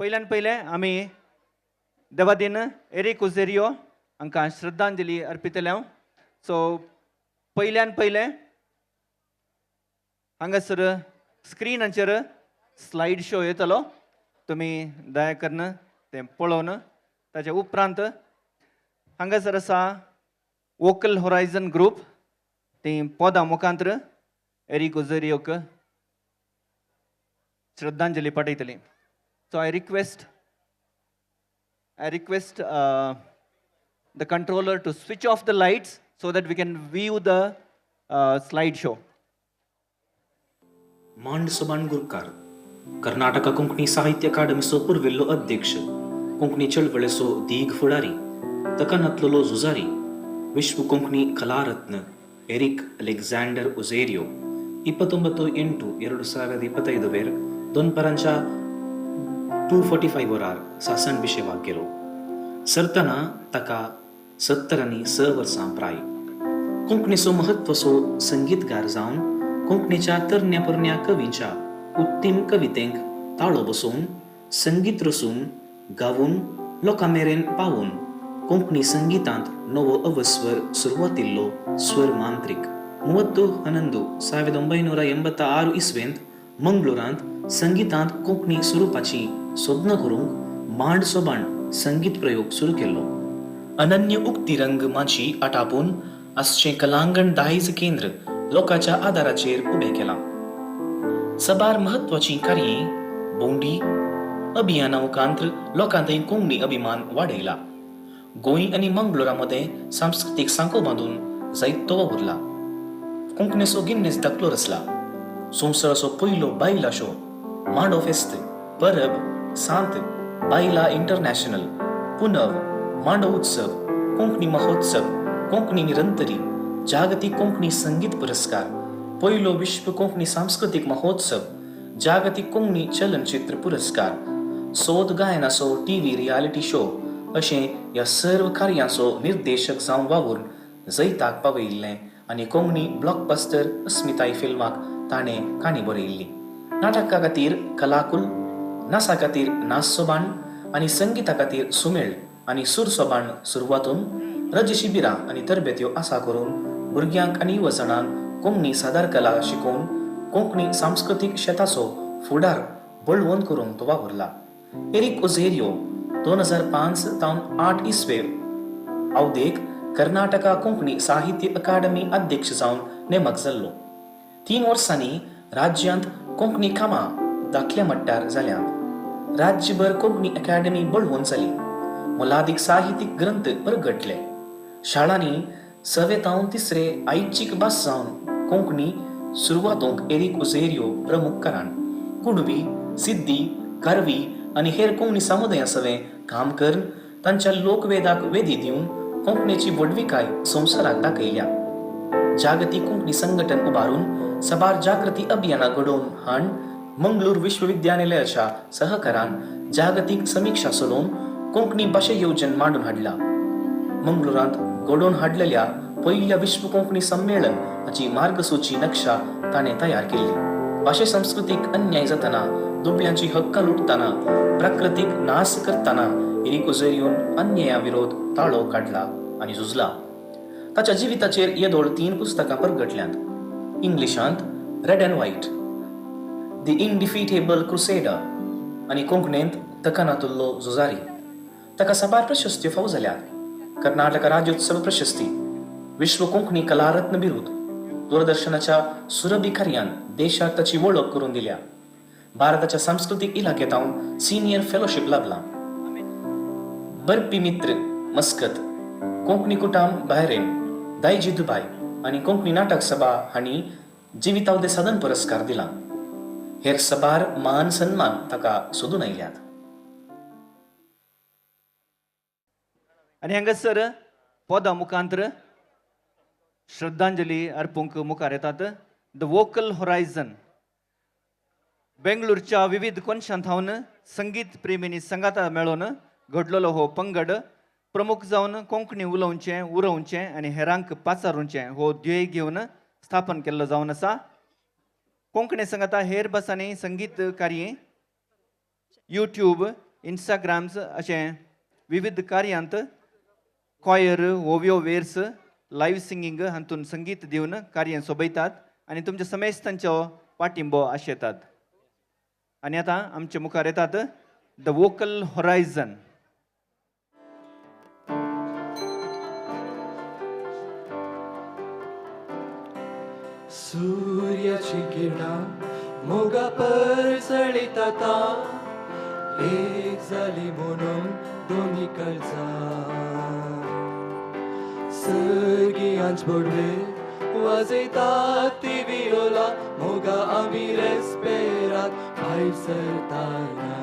पयल्यान पयले आमी देवादीन एरिक उजेरियो हांकां श्रद्धांजली अर्पितले. सो पयल्यान पयले हांगासर स्क्रीनाचेर स्लायड शो येतलो. तुमी दया करून तें पळोवन ताचे उपरांत हांगासर आसा वोकल होरायझन ग्रुप. ती पदां मुखांतर एरिक उजेरियोक श्रद्धांजली पाठयतली. So I request the controller to switch off the lights so that we can view the slide show. मांड सोबान गुरकार कर्नाटका कोंकणी साहित्य अकादमीचो पुर्विल्लो अध्यक्ष, कोंकणी चळवळेचो दीग फुडारी, तकनातलो झुजारी, विश्व कोंकणी कलारत्न एरिक अलेक्झांडर उजेरियो 29/8/2025 दोनपरांच्या 2:45 वरार सासन विशेवाक गेलो. सरतना ताका 70 वर्सां प्राय. कोंकणीचो महत्वाचो संगीतगार जावन कोंकणीच्या तरण्या पोरण्या कवींच्या उत्तीम कवितेंक ताळो बसोवन संगीत रचून गावून लोकां मेरेन पावून कोंकणी संगीतांत नवो अवस्वर सुरवातिल्लो स्वर मांत्रीक. 1986 इसवेंत मंगळुरांत संगीतांत कोंकणी स्वरुपाची सोदना करूंक मांड सोबाण संगीत प्रयोग सुरू केल्लो. अनन्य उक्ती रंग माची आटापून आसचें कलांगण दायज केंद्र लोकांच्या आदाराचेर उबें केलां. सबार म्हत्वाची कार्ये भोंवडी अभियाना मुखांतर लोकां थंय कोंकणी अभिमान वाडयला. गोंय आनी मंगळुरा मदें सांस्कृतीक सांखो बांदून जायतो वावुरला. कोंकणीचो गिन्नेस दाखलो रचला. संवसाराचो पयलो बायला शो, मांडो फेस्त, परब, सांत, बायला इंटरनॅशनल, पुनव, मांडो उत्सव, कोंकणी महोत्सव, कोंकणी निरंतरी, जागतिक कोंकणी संगीत पुरस्कार, पयलो विश्व कोंकणी सांस्कृतिक महोत्सव, जागतिक कोंकणी चलनचित्र पुरस्कार, सोद गायनाचो टीव्ही रियालिटी शो अशें ह्या सर्व कार्यांचो निर्देशक जावन वावून जैताक पावयिल्लें आनी कोंकणी ब्लॉकबस्टर अस्मिताय फिल्माक ताणें काणी बरयल्ली. नाटका खातीर कलाकुल, नाचा खातीर नाच सोबाण आनी संगीता खातीर सुमेळ आनी सूर सोबाण सुरवातून रज शिबिरां आनी तरबेत्यो आसा करून भुरग्यांक आनी युवजणांक कोंकणी सादर कला शिकोवन कोंकणी सांस्कृतीक शेताचो फुडार बळवंत करूंक तो वावुरला. एरिक उजेरियो 2005 इसवे अवधेक कर्नाटका कोंकणी साहित्य अकादमी अध्यक्ष जावन नेमक जाल्लो. 3 वर्सांनी राज्यांत कोंकणी कामां दाखल्या मट्टार जाल्यांत. राज्यभर कोंकणी अकादमी बळवून जाली. मोलादीक साहित्यीक ग्रंथ परगटले. शाळांनी 7वे ऐच्छिक भास जावन कोंकणी सुरवातोंक एरिक उजेरियो प्रमुख कारण कुणबी, सिद्धी, कारवी आनी हेर कोंकणी समुदायासवें काम करून तांच्या लोकवेदाक वेदी दिवन कोंकणीची व्हडविकाय संवसाराक दाखयल्या. जागतीक कोंकणी संघटन उबारून सबार जागृती अभियानां घडोवन हाड मंगळूर विश्वविद्यालयाच्या सहकारान जागतीक समीक्षा चलोवन कोंकणी भाशा येवजण मांडून हाडला. मंगळुरांत घडोवन हाडलेल्या पयल्या विश्व कोंकणी संमेलन हाची मार्गसूची नक्षा ताणें तयार केल्ली. भाशे संस्कृतीक अन्याय जातना, दुबळ्यांची हक्कां लुटतना, प्राकृतीक नाश करतना एरिक उजेरियोन अन्याया विरोध ताळो काडला आनी झुजला. ताच्या जिविताचेर येदोळ 3 पुस्तकां परगटल्यांत. इंग्लिशांत red and white, the indefatigable crusader आनी कोंकणींत तकनातुल्लो झुजारी. ताका सबार प्रशस्त्यो फावो जाल्यात. कर्नाटका राज्योत्सव प्रशस्ती, विश्व कोंकणी कलारत्न बिरुद, दूरदर्शनाच्या सुरभी कार्यान देशात ताची वळख करून दिल्या. भारताच्या सांस्कृतिक इलाख्यात हांव सिनियर फेलोशिप लाभला. बर्पी मित्र मस्कत, कोंकणी कुटाम बहरेन, दायजी दुबाय आनी कोंकणी नाटक सभा हांणी जिवितावधे साधन पुरस्कार दिला. हेर सबार मान सन्मान ताका सोदून आयल्यात. आनी हांगासर पदां मुखांतर श्रद्धांजली अर्पूंक मुखार येतात. द वोकल होरायझन बेंगळूरच्या विविध कोनशांत संगीत प्रेमींनी संगाता मेळोवन घडलेलो हो पंगड प्रमुख जावन कोंकणी उलोवचें, उरोवचें आनी हेरांक पाचारूचें हो ध्येय घेवन स्थापन केल्लो जावन आसा. कोंकणी संगता हेर भासांनी संगीत कार्ये यूट्यूब इंस्टाग्राम्स अशें विविध कार्यांत कॉयर ओवियो वेर्स लाईव्ह सिंगींग हातून संगीत दिवन कार्य सोबयतात आनी तुमच्या समेस्तांचो पाठिंबो आशेतात. आनी आतां आमचे मुखार येतात द वोकल होरायझन. सूर्याची किरणां मोगा परसळिता एक जाली म्हणून दोन्ही काळजां सर्गियांच बोडवे वाजयतात ती वियोला मोगा आमी रेस्पेराक भायर सरताना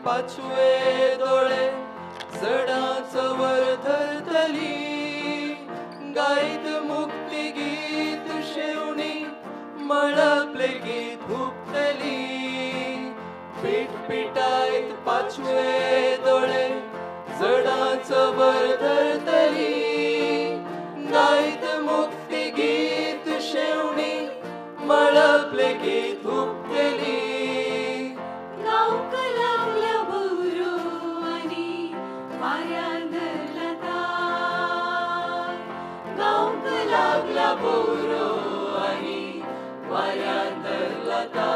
पाचवे दोळे चढाच वर धरतली गायत मुक्ती गीत शेवणी मळपले गीत हुपतली पीठ पिटायत पाचवे दोळे चढाच वर धरतली गायत मुक्ती गीत शेवणी मळपले गीत हुपतली बोरो आणि वाऱ्यात लता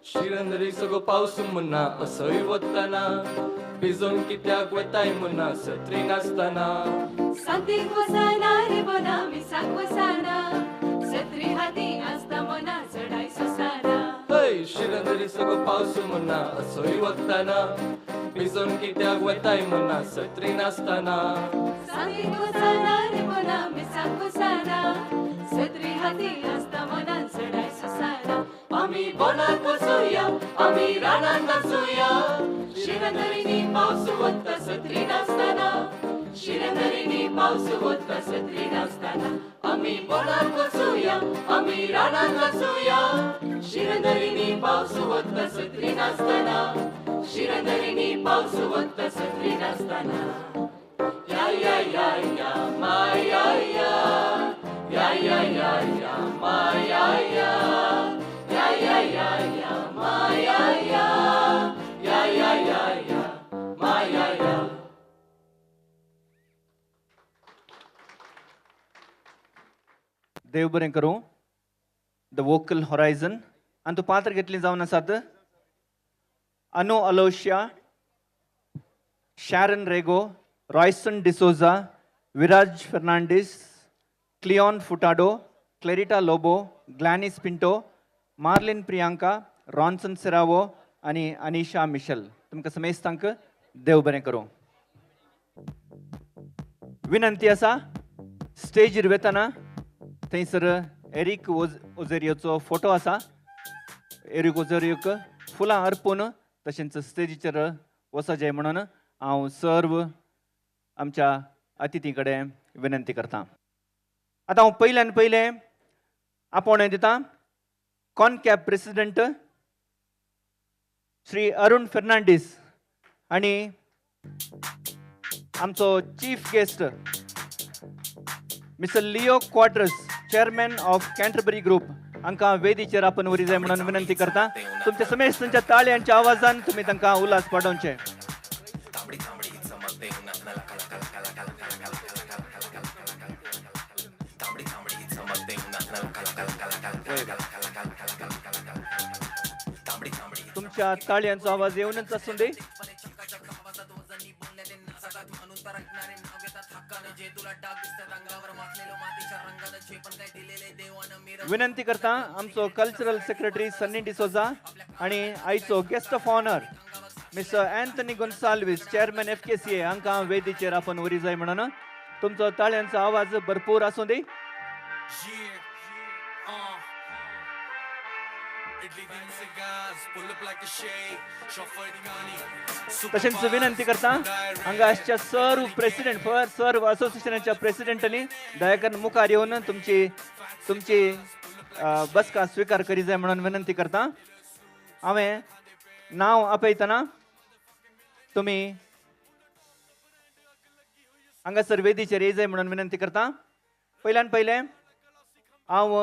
शिरंदरी सगो पाऊस मुन्ना असोय वतना भिजून कित्याक वताय मुन्ना सत्री नासतना सांतीक वसाना रे बोना मिसाक वसाना सत्री हाती शेरंदरी सगो पाऊस म्हणा असोय वक्ताना भिजून कित्याक वताय म्हणा सत्री नासताना सांगितलं रे मना मी सांगू सारा सत्री हाती असता मनात चढाय ससारा आम्ही बोनात बसूया आम्ही रानात नाचूया शिरंदरीनी पाऊस वत्ता सत्री नाचताना शिरंदरीनी पाऊस वत्ता सत्री नाचताना आम्ही बोनात बसूया आम्ही रानात नाचूया शिरंदरीनी पाऊस वत्ता सत्री नाचताना शिरंदरीनी पाऊस वत्ता सत्री नाचताना या या या या माया या या या या या माया या या या या या माया या या या या या माया या देव बरें करूं द वोकल हॉरायझन आनी तूं पात्र घेतली जावन आसात अनो अलोशिया शॅरन रेगो रॉयसन डिसोजा विराज फर्नांडीस क्लियॉन फुटाडो क्लेरिटा लोबो ग्लॅनिस पिंटो मार्लिन प्रियांका रॉन्सन सेरावो आनी अनिशा मिशेल तुमकां समेस्तांक देव बरें करूं विनंती आसा स्टेजीर वेतना थंयसर एरिक ओझेरियोचो फोटो आसा एरिक ओझेरियोक फुलां अर्पून तशेंच स्टेजीचेर वचचें म्हणून हांव सर्व आमच्या अतिथी कडेन विनंती करतां आतां हांव पयल्यान पयलें आपोवणें दितां कॉनकॅप प्रेसिडेंट श्री अरुण फर्नांडीस आनी आमचो chief guest mister Leo Quadros chairman of Canterbury Group हांकां वेदीचेर आपण वरी जाय म्हणून विनंती करता तुमच्या समेस्तांच्या ताळयांच्या आवाजान तुम्ही तांकां उल्हास पाडोवचे तुमच्या ताळयांचो आवाज येऊनच असून दे विनंती करता आमचो कल्चरल सेक्रेटरी सन्नी डिसोजा आणि आयचो guest of honour mister Anthony Gonsalves chairman FKCA हांकां वेदीचेर आपण वरी जाय म्हणून तुमचो ताळयांचो आवाज भरपूर आसूं दे तशेंच विनंती करता हांगा आसच्या सर्व असोसिएशनाच्या प्रेसिडेंटांनी दया करून मुखार येवन तुमची बसका स्वीकार करी जाय म्हणून विनंती करता हांवें नांव आपयतना तुमी हांगासर वेदीचेर येय जाय म्हणून विनंती करता पयल्यान पयलें हांव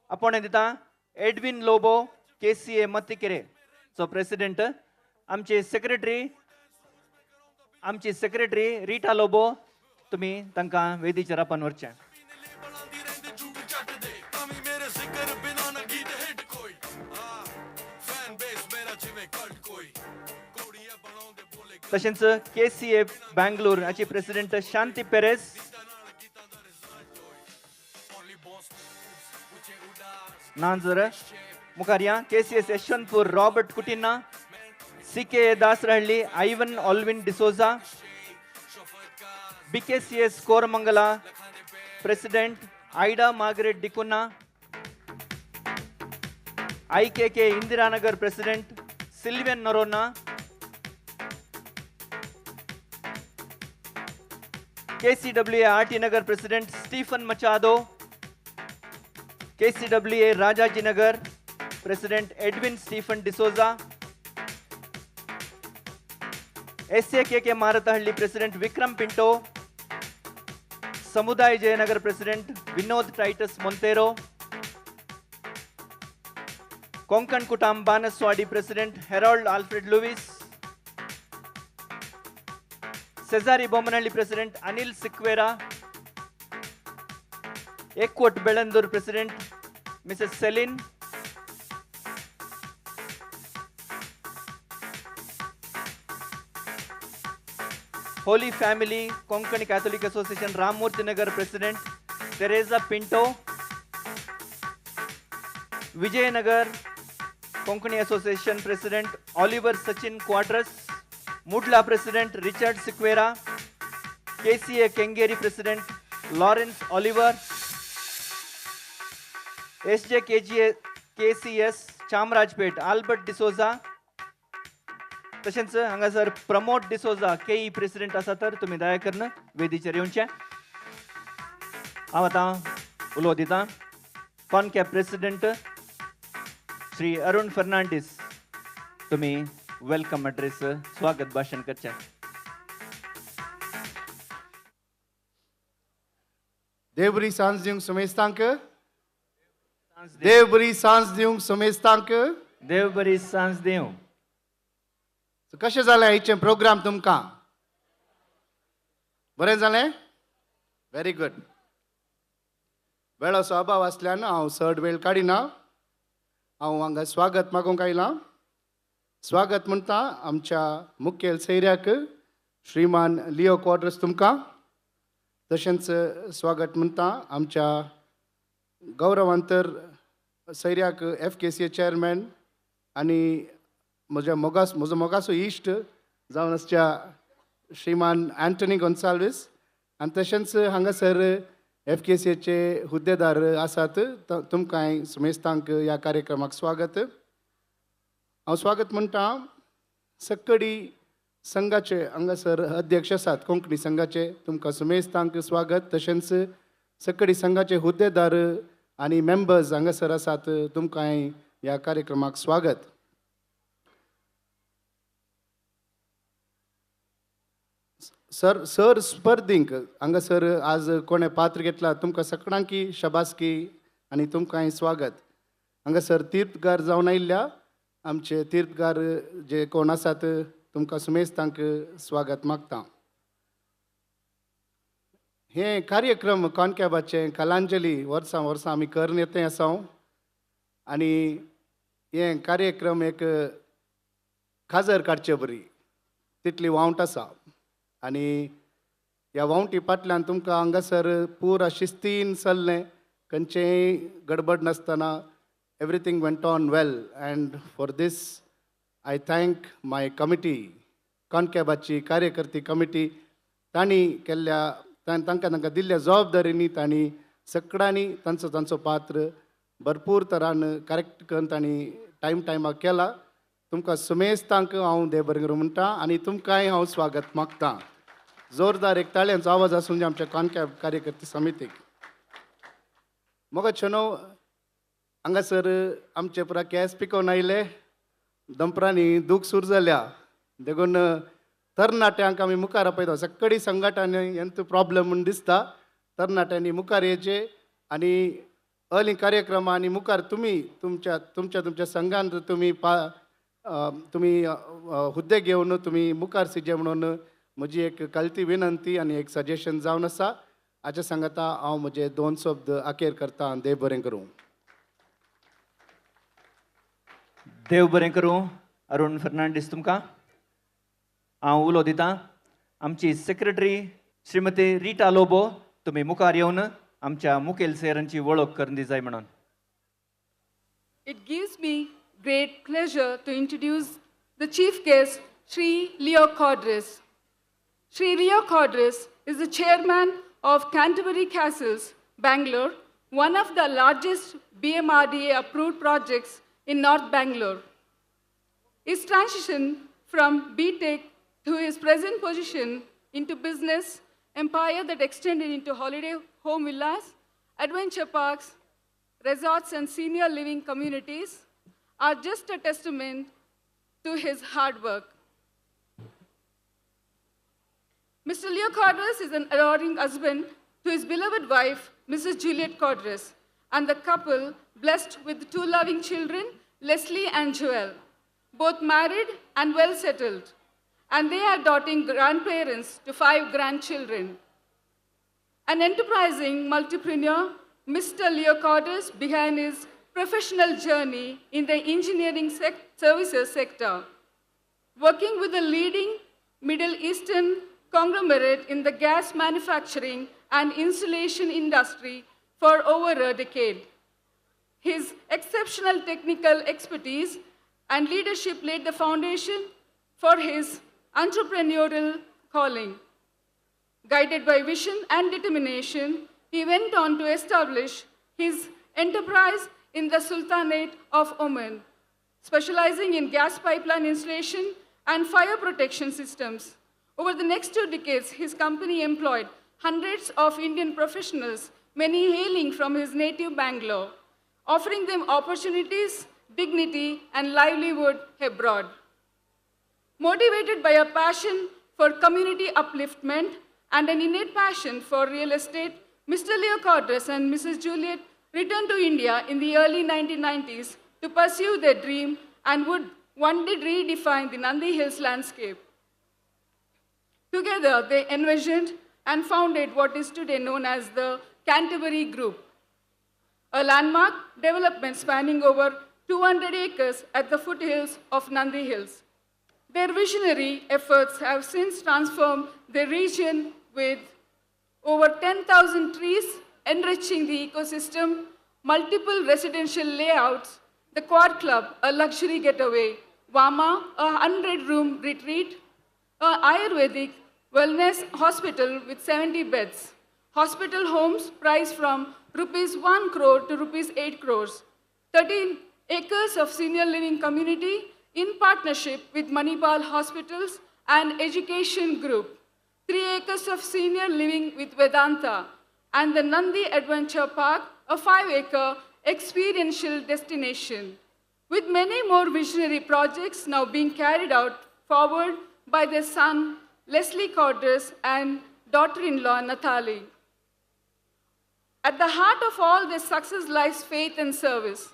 आपोवणें दिता एडविन लोबो KCA मत्तिकेरे चो प्रेसिडेंट आमची सेक्रेटरी रिटा लोबो तुमी तांकां वेदीचेर आपण व्हरचें तशेंच KCA बँगलोर हाची प्रेसिडेंट शांती पेरेस नांजर मुखार या KCS Yeshwanthpur Robert Cutinha CKA Dasarahalli Ivan Alvin D'Souza BKCS Koramangala president Ida Margaret D'Cunha IKK Indiranagar president Sylvian Noronha KCWA RT Nagar president Stephen Machado KCWA Rajaji Nagar president Edwin Stephen D'Souza SAKK Marathahalli president Vikram Pinto Samudai Jayanagar president Vinod Titus Monteiro Konkan Kutam Banaswadi president Harold Alfred Lewis सेजारी Bommanahalli president Anil Sequeira Ekvott Bellandur president Mrs Celine Holy Family Konkani Catholic Association Ramamurthy नगर president Tereza Pinto Vijayanagar Konkani Association president Oliver सचिन क्वार्टर्स, मुडला president Richard Sequeira, KCA Kengeri president Lawrence Oliver, SJ KCS Chamarajpet Albert D'Souza, तशेंच हांगासर प्रमोद डिसोजा केई president आसा तर तुमी दया करून वेदीचेर येवचे. हांव आतां उलो दितां कॉनकॅप प्रेसिडेंट श्री अरुण फर्नांडीस, तुमी वेलकम एड्रेस स्वागत भाषण करचे. देव बरी सांज दिवंक सुमेस्तांक. देव बरी सांज दिवंक सुमेस्तांक. देव बरी सांज देव. कशें जालें आयचें प्रोग्राम तुमकां? बरें जालें? Very good. वेळाचो अभाव आसल्यान हांव चड वेळ काडिना. हांव हांगा स्वागत मागूंक आयलां. स्वागत म्हणटा आमच्या मुखेल सैऱ्याक श्रीमान लिओ क्वार्टर्स तुमकां. तशेंच स्वागत म्हणटा आमच्या गौरवांतर सैऱ्याक FKCA चेअरमॅन आनी म्हजो मोगासो इश्ट जावन आसच्या श्रीमान एंटनी गोन्साल्वीस, आनी तशेंच हांगासर FKCAचे हुद्देदार आसात. तुमकांय सुमेस्तांक ह्या कार्यक्रमाक स्वागत. हांव स्वागत म्हणटा सक्कडी संघाचे हांगासर अध्यक्ष आसात कोंकणी संघाचे, तुमकां सुमेस्तांक स्वागत. तशेंच सक्कडी संघाचे हुद्देदार आनी मेंबर्स हांगासर आसात, तुमकांय ह्या कार्यक्रमाक स्वागत. सर स्पर्धींक हांगासर आज कोणें पात्र घेतला तुमकां सगळ्यांकी शबासकी आनी तुमकांय स्वागत. हांगासर तीर्थगार जावन आयिल्ल्या आमचे तीर्थगार जे कोण आसात तुमकां सुमेस्तांक स्वागत मागता. हे कार्यक्रम कॉनकॅबाचे कलांजली वर्सां आमी करून येते आसा आनी हे कार्यक्रम एक खाजर काडचे बरी तितली वावंट आसा. आनी ह्या वावंटी फाटल्यान तुमकां हांगासर पुरा शिस्तीन चल्लें, खंयचेय गडबड नासतना everything went on well. And for this I thank my committee, कॉनकॅबाची कार्यकर्ती कमिटी. तांणी केल्ल्या तांकां दिल्ल्या जबाबदारीनी तांणी सगळ्यांनी तांचो पात्र भरपूर तरान करेक्ट करून तांणी टायमाक केला. तुमकां सुमेस्तांक हांव देव बरें करूं म्हणटा आनी तुमकांय हांव स्वागत मागतां. जोरदार एक ताळयांचो आवाज आसूं जे आमच्या कॉनकॅब कार्यकर्ती समितीक. मोगा छनो हांगासर आमचे पुरा केस पिकोवन आयले, दंपरांनी दूख सूर जाल्या, देखून तरणाट्यांक आमी मुखार आपयता. सक्कडी संघटनांनी हेंचो प्रॉब्लेम म्हूण दिसता. तरणाट्यांनी मुखार येवचे आनी अर्ली कार्यक्रमांनी मुखार तुमी तुमच्या संघान तुमी हुद्दे घेवन तुमी मुखार सिजे म्हणून म्हजी एक कळती विनंती आनी एक सजेशन जावन आसा. हाच्या सांगता हांव म्हजे 2 शब्द अखेर करता. देव बरें करूं. देव बरें करूं. अरुण फर्नांडीस तुमकां. हांव उलो दितां आमची सेक्रेटरी श्रीमती रिटा लोबो, तुमी मुखार येवन आमच्या मुखेल सैरांची वळख करून दी जाय म्हणून. It gives me great pleasure to introduce the chief guest, Sri Leo Cordres. Sri Leo Cordres is the chairman of Canterbury Castles, Bangalore, one of the largest BMRDA approved projects in North Bangalore. His transition from BTech to his present position into business empire that extended into holiday home villas, adventure parks, resorts, and senior living communities are just a testament to his hard work. Mr. Leo Cordres is an adoring husband to his beloved wife, Mrs. Juliet Cordres, and the couple blessed with 2 loving children, Leslie and Joel, both married and well settled, and they are doting grandparents to 5 grandchildren. An enterprising multipreneur, Mr. Leo Cordres began his professional journey in the engineering services sector, working with a leading Middle Eastern conglomerate in the gas manufacturing and installation industry for over a decade. His exceptional technical expertise and leadership laid the foundation for his entrepreneurial calling. Guided by vision and determination, he went on to establish his enterprise in the Sultanate of Oman, specializing in gas pipeline installation and fire protection systems. Over the next 2 decades, his company employed hundreds of Indian professionals, many hailing from his native Bangalore, offering them opportunities, dignity, and livelihood abroad. Motivated by a passion for community upliftment and an innate passion for real estate, Mr. Leo Cordres and Mrs. Juliet returned to India in the early 1990s to pursue their dream and would one day redefine the Nandi Hills landscape. Together, they envisioned and founded what is today known as the Canterbury Group, a landmark development spanning over 200 acres at the foothills of Nandi Hills. Their visionary efforts have since transformed the region with over 10,000 trees enriching the ecosystem, multiple residential layouts, the Quad Club, a luxury getaway, Vama, a 100-room retreat, an Ayurvedic wellness hospital with 70 beds, hospital homes priced from rupees 1 crore to rupees 8 crores, 13 acres of senior living community in partnership with Manipal Hospitals and Education Group, 3 acres of senior living with Vedanta, and the Nandi Adventure Park, a 5-acre experiential destination, with many more visionary projects now being carried out forward by their son, Leslie Cordres, and daughter-in-law, Natalie. At the heart of all this success lies faith and service.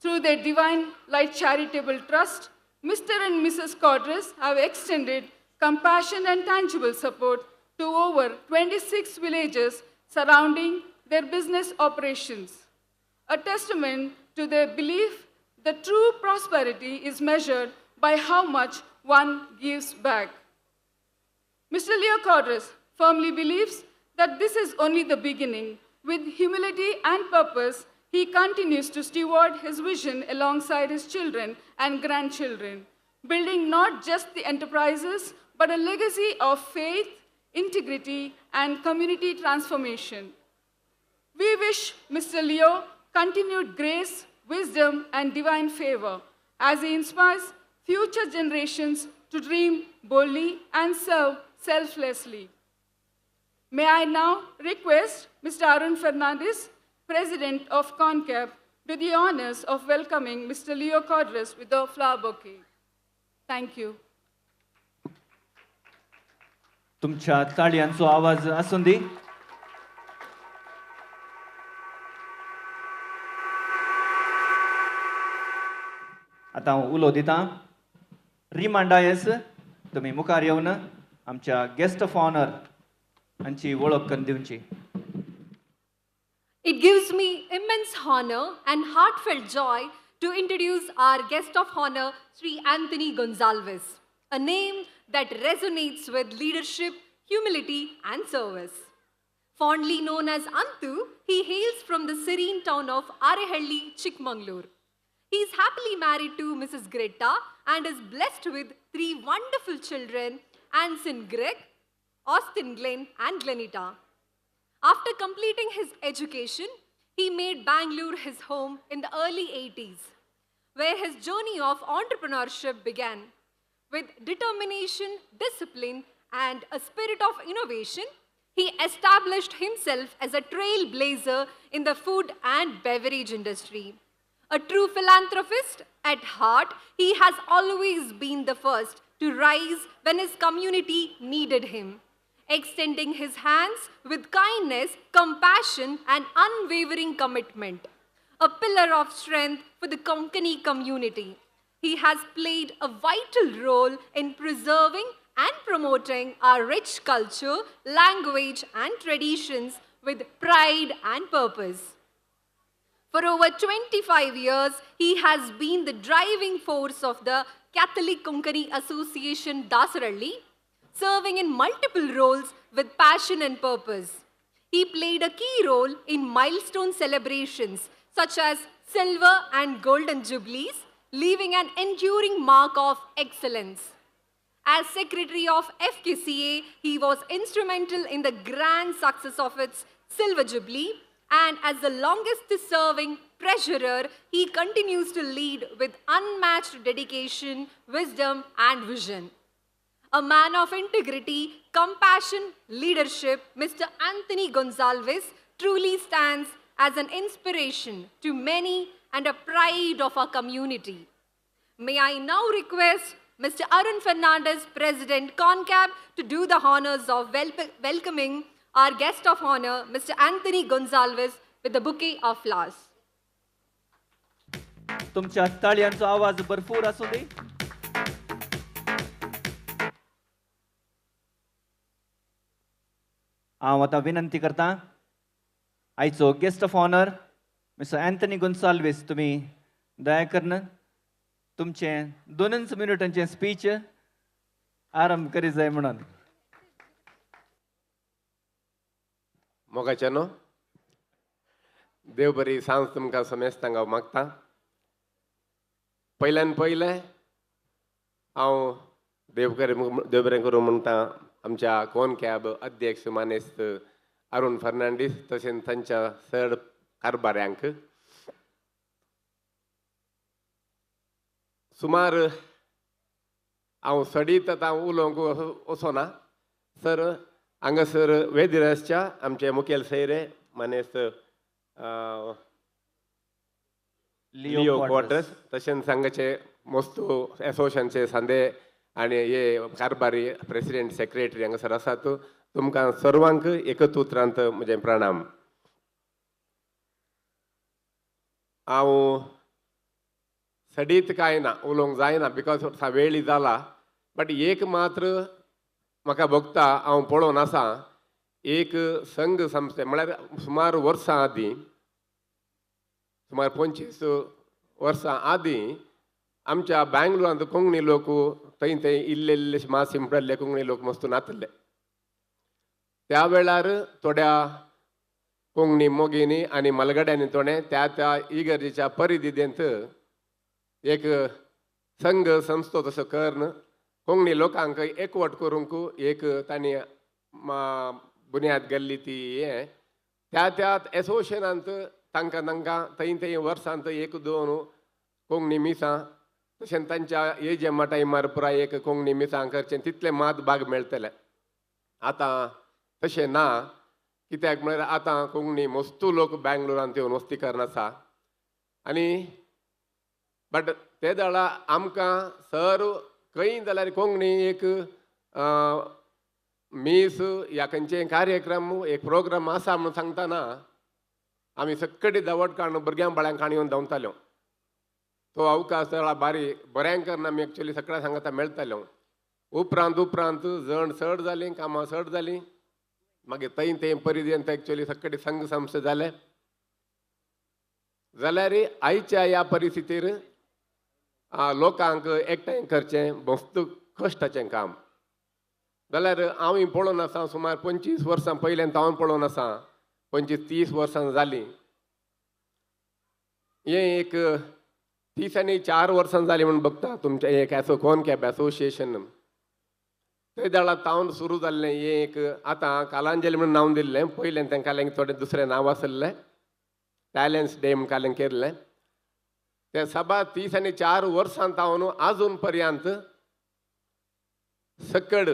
Through their Divine Light Charitable Trust, Mr. and Mrs. Cordres have extended compassion and tangible support to over 26 villages surrounding their business operations, a testament to their belief that true prosperity is measured by how much one gives back. Mr. Leo Cordres firmly believes that this is only the beginning. With humility and purpose, he continues to steward his vision alongside his children and grandchildren, building not just the enterprises, but a legacy of faith, integrity, and community transformation. We wish Mr. Leo continued grace, wisdom, and divine favor as he inspires future generations to dream boldly and serve selflessly. May I now request Mr. Arun Fernandez, President of CONCAB, to the honors of welcoming Mr. Leo Cordres with a flower bouquet. Thank you. तुमच्या ताळयांचो आवाज आसून दी. आता हांव उलो दितां. Rima DISE, तुम्ही मुखार येवन आमच्या गेस्ट ऑफ ऑनर हांची वळख करून दिवची. It gives me immense honor and heartfelt joy to introduce our guest of honor, Sri Anthony Gonzalez, a name that resonates with leadership, humility, and service. Fondly known as Antu, he hails from the serene town of Arehalli, Chikmagalur. He is happily married to Mrs. Greta and is blessed with 3 wonderful children, Anson Greg, Austin Glenn, and Glenita. After completing his education, he made Bangalore his home in the early 80s, where his journey of entrepreneurship began. With determination, discipline, and a spirit of innovation, he established himself as a trailblazer in the food and beverage industry. A true philanthropist at heart, he has always been the first to rise when his community needed him, extending his hands with kindness, compassion, and unwavering commitment. A pillar of strength for the Konkani community, he has played a vital role in preserving and promoting our rich culture, language, and traditions with pride and purpose. For over 25 years, he has been the driving force of the Catholic Konkani Association Dasaralli, serving in multiple roles with passion and purpose. He played a key role in milestone celebrations such as Silver and Golden Jubilees, leaving an enduring mark of excellence. As secretary of FKCA, he was instrumental in the grand success of its Silver Jubilee, and as the longest serving treasurer, he continues to lead with unmatched dedication, wisdom, and vision. A man of integrity, compassion, leadership, Mr. Anthony Gonzalez truly stands as an inspiration to many and a pride of our community. May I now request Mr. Arun Fernandez, President CONCAB, to do the honors of welcoming our guest of honor, Mr. Anthony Gonzalez, with a bouquet of flowers. तुमच्या ताळ्यांचा आवाज भरपूर असू दे. हांव आतां विनंती करता आयचो guest of honour mister Anthony Gonsalves तुमी दया करून तुमचे 2 मिनिटांचे स्पीच आरंभ करी जाय म्हणून. मोगाच्यानो देव बरी सांज तुमकां समेस्तांक हांव मागता. पयल्यान पयलें हांव देव बरें करूं म्हणटा आमच्या CONCAB अध्यक्ष मानेस्त अरुण फर्नांडीस तशेंच तांच्या चड कारभाऱ्यांक. सुमार हांव सडीत आतां उलोवंक वचोना सर. हांगासर वेदिरसच्या आमचे मुखेल सैरे मानेस्त लिओ क्वार्टर्स तशेंच हांगाचे मोस्तू एसोसिएशनचे सांदे आनी हे कारभारी प्रेसिडेंट सेक्रेटरी हांगासर आसात. तुमकां सर्वांक एकच उतरांत म्हजें प्रणाम. हांव सडीत कांय ना उलोवंक जायना बिकॉज वेळ जाला. बट एक मात्र म्हाका भोगता हांव पळोवन आसा. एक संघ संस्थे म्हळ्यार सुमार वर्सां आदीं सुमार 25 वर्सां आदीं आमच्या बँगलोरांत कोंकणी लोक थंय इल्लेशे मास इम्पडले कोंकणी लोक मस्त नातले. त्या वेळार थोड्या कोंकणी मोगिनी आनी मलगड्यांनी थोडे त्या इगर्जेच्या परिधिदेंत एक संघ संस्थो तसो करून कोंकणी लोकांक एकवट करूंक एक तांणी बुन्याद गेल्ली ती हे त्या एसोसिएशनांत तांकां थंय वर्सांत 1-2 कोंकणी मिसां तशेंच तांच्या एजमा टायमार पुराय एक कोंकणी मिसां करचें तितले मात भाग मेळटले. आतां तशें ना. कित्याक म्हळ्यार आतां कोंकणी मस्तू लोक बँगलोरांत येवन वस्तीकरण आसा. आनी बट ते दळा आमकां सर खंय जाल्यार कोंकणी एक मीस या खंयचेय कार्यक्रम एक प्रोग्राम आसा म्हणून सांगतना आमी सक्कडी दावट काडून भुरग्यां बाळ्यांक येवन धांवताल्यो. तो अवकाश सगळा बऱ्यांकरन आमी एक्चुली सगळ्या सांगता मेळटाल्यो. उपरांत जण चड जालीं कामां चड जालीं. मागीर थंय परिधिंत एक्चुली सक्कडी संघ संस्थे जाले. जाल्यार आयच्या ह्या परिस्थितीर लोकांक एकठांय करचें मस्त कश्टाचें काम. जाल्यार हांव पळोवन आसा सुमार 25 वर्सां पयल्यान हांव पळोवन आसा. 25-30 वर्सां जालीं. हें एक 30 आनी 4 वर्सां जालीं म्हणून बघता तुमचें एक CONCAB एसोसिएशन. थंय दाळा तावन सुरू जाल्लें हें एक आतां कालांजली म्हणून नांव दिल्लें. पयलें तांकां थोडें दुसरें नांव आसलें टॅलंट्स डे म्हणून कालें केल्लें. ते सभा 30 आनी 4 वर्सां तावन आजून पर्यंत सकड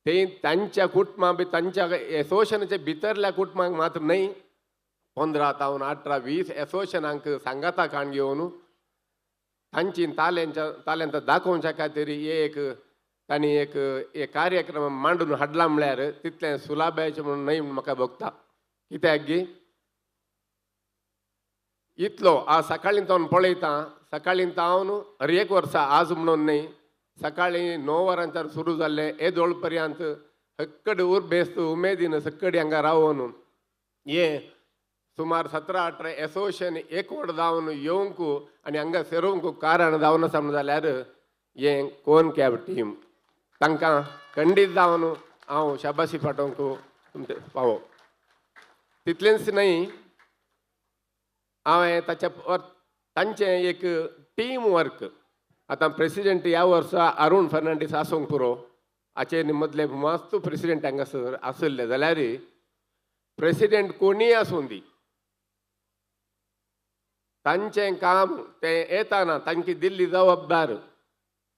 ते तांच्या कुटुंबां तांच्या एसोसिएशनाच्या भितरल्या कुटुंबांक मात्र न्हय 15 तावन 18-20 एसोसिएशनांक सांगाता काण घेवन तांची ताल्यांत दाखोवच्या खातीर एक तांणी एक कार्यक्रम मांडून हाडला म्हळ्यार तितलें सुलाभाचें म्हणून न्हय म्हूण म्हाका भोगता. कित्याक गी इतलो आज सकाळीं हांव पळयता. सकाळीं हांव हर एक वर्सा आज म्हणून न्हय सकाळीं 9 वरांच्यान सुरू जाल्लें येदोळ पर्यंत सक्कड उर्बेस्त उमेदीन सक्कडी हांगा रावून हे सुमार 17-18 एसोसिएशन एकवट जावन येवंक आनी हांगा सेरोवंक कारण जावन आसा म्हणून जाल्यार हे CONCAB टीम. तांकां खंडीत जावन हांव शाबासी फाटोवंक तुमचे फावो. तितलेंच न्हय हांवें तांचें एक टीम वर्क आतां प्रेसिडेंट ह्या वर्सा अरुण फर्नांडीस आसूंक पुरो हाचे मदले मस्त प्रेसिडेंट हांगासर आसले जाल्यार प्रेसिडेंट कोणीय आसूं दी तांचें काम तें येताना तांकां दिल्ली जबाबदार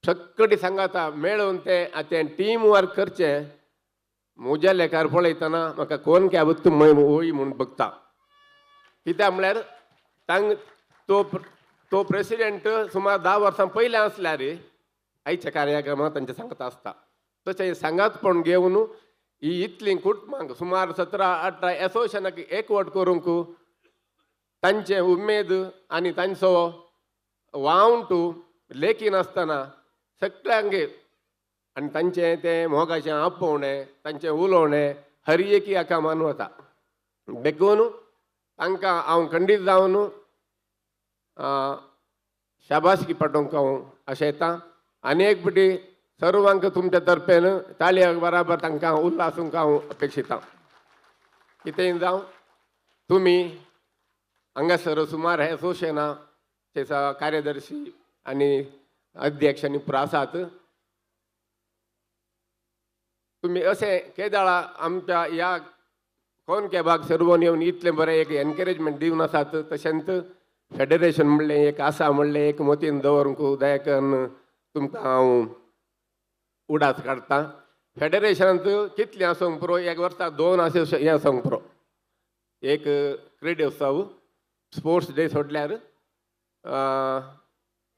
सगळी सांगाता मेळून तें टीम वर्क करचें म्हज्या लेखार पळयतना म्हाका कोण कॅबत वय म्हूण बगता कित्याक म्हळ्यार तो प्रेसिडेंट सुमार 10 वर्सां पयलें आसल्यार आयच्या कार्यक्रमांत तांचे सांगता आसता तशें सांगातपण घेवन ही इतलीं कुटुंबांक सुमार 17-18 एसोसिएशनाक एकवट करूंक तांचे उमेद आनी तांचो वावंट लेखी नासतना सगळ्यांक आनी तांचें तें मोगाचें आपोवणें तांचें उलोवणें हर एकी हाका मान वता देखून तांकां हांव खंडीत जावन शाबासकी पाठोवंक हांव अशें येता आनी एक फावटी सर्वांक तुमच्या तर्फेन ताळये बराबर तांकां उल्हासूंक हांव अपेक्षिता कितेंय जावं तुमी हांगासर सुमार हे एसोसिएशनाचे कार्यदर्शी आनी अध्यक्ष आनी पुरो आसात तुमी अशें केदाळा आमच्या ह्या कॉनकॅबाक सर्वन येवन इतलें बरें एक एनकरेजमेंट दिवन आसात तशेंच फेडरेशन म्हणलें एक आसा म्हणलें एक मतीन दवरूंक दयाकन तुमकां हांव उडास काडटा फेडरेशनांत कितलें आसूंक पुरो एक वर्साक 2 हें आसूंक पुरो एक क्रीडा उत्सव स्पोर्ट्स डे सोडल्यार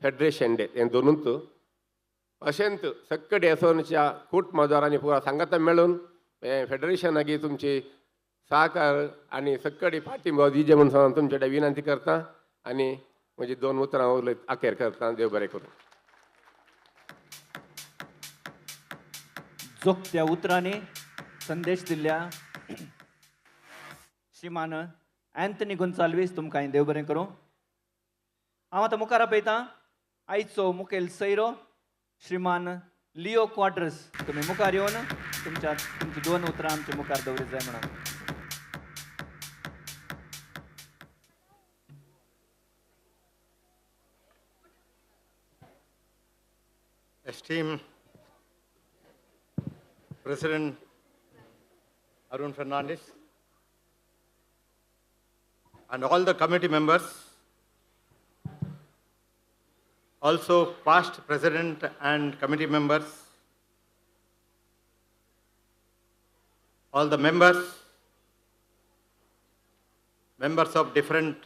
फेडरेशन डे हें दोनूच अशेंच सगळे एसोसिएशनाच्या कूट मजोरांनी पुरो सांगाता मेळून हें फेडरेशनाक तुमची सहकार आनी सगळी पाठिंबो दिजे म्हणून सांगून तुमचे कडेन विनंती करता आनी म्हजी 2 उतरां उलयत अखेर करता देव बरें करूं जोगत्या उतरांनी संदेश दिल्ल्या श्रीमान अँथनी गोन्साल्वीस तुमकां देव बरें करूं हांव आतां मुखार आपयतां आयचो मुखेल सैरो श्रीमान लिओ क्वाड्रस तुमी मुखार येवन तुमची 2 उतरां आमच्या मुखार दवरीत जाय म्हणून Esteemed President Arun Fernandes and all the committee members, also past president and committee members, all the members of different